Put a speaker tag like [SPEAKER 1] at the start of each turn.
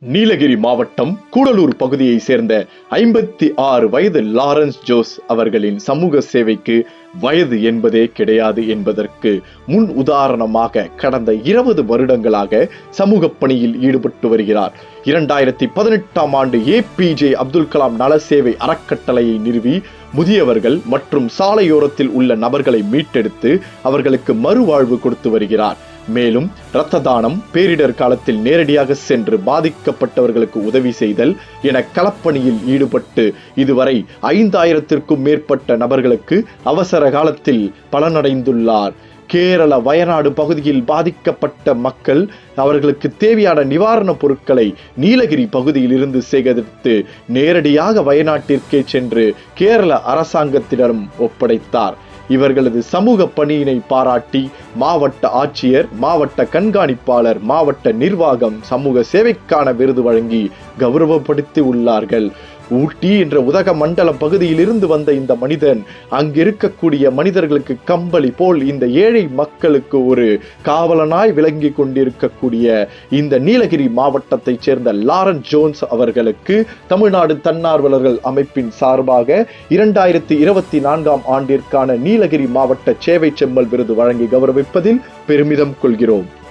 [SPEAKER 1] நீலகிரி மாவட்டம் கூடலூர் பகுதியை சேர்ந்த 56 வயது லாரன்ஸ் ஜோஸ் அவர்களின் சமூக சேவைக்கு வயது என்பதே கிடையாது என்பதற்கு முன் உதாரணமாக கடந்த 20 வருடங்களாக சமூக பணியில் ஈடுபட்டு வருகிறார். 2018ஆம் ஆண்டு ஏபிஜே அப்துல் கலாம் நல சேவை அறக்கட்டளையை நிறுவி முதியவர்கள் மற்றும் சாலையோரத்தில் உள்ள நபர்களை மீட்டெடுத்து அவர்களுக்கு மறுவாழ்வு கொடுத்து வருகிறார். மேலும் இரத்த தானம், பேரிடர் காலத்தில் நேரடியாக சென்று பாதிக்கப்பட்டவர்களுக்கு உதவி செய்தல் என களப்பணியில் ஈடுபட்டு இதுவரை 5000த்திற்கும் மேற்பட்ட நபர்களுக்கு அவசர காலத்தில் பலனடைந்துள்ளார். கேரள வயநாடு பகுதியில் பாதிக்கப்பட்ட மக்கள் அவர்களுக்கு தேவையான நிவாரணப் பொருட்களை நீலகிரி பகுதியில் இருந்து சேகரித்து நேரடியாக வயநாட்டிற்கே சென்று கேரள அரசாங்கத்திடம் ஒப்படைத்தார். இவர்களது சமூக பணியினை பாராட்டி மாவட்ட ஆட்சியர், மாவட்ட கண்காணிப்பாளர், மாவட்ட நிர்வாகம் சமூக சேவைக்கான விருது வழங்கி கௌரவப்படுத்தி உள்ளார்கள். ஊட்டி என்ற உதக மண்டல பகுதியில் இருந்து வந்த இந்த மனிதன் அங்கிருக்கக்கூடிய மனிதர்களுக்கு கம்பளி போல் இந்த ஏழை மக்களுக்கு ஒரு காவலனாய் விளங்கி கொண்டிருக்கக்கூடிய இந்த நீலகிரி மாவட்டத்தைச் சேர்ந்த லாரன்ஸ் ஜோன்ஸ் அவர்களுக்கு தமிழ்நாடு தன்னார்வலர்கள் அமைப்பின் சார்பாக 2024ஆம் ஆண்டிற்கான நீலகிரி மாவட்ட சேவை செம்மல் விருது வழங்கி கௌரவிப்பதில் பெருமிதம் கொள்கிறோம்.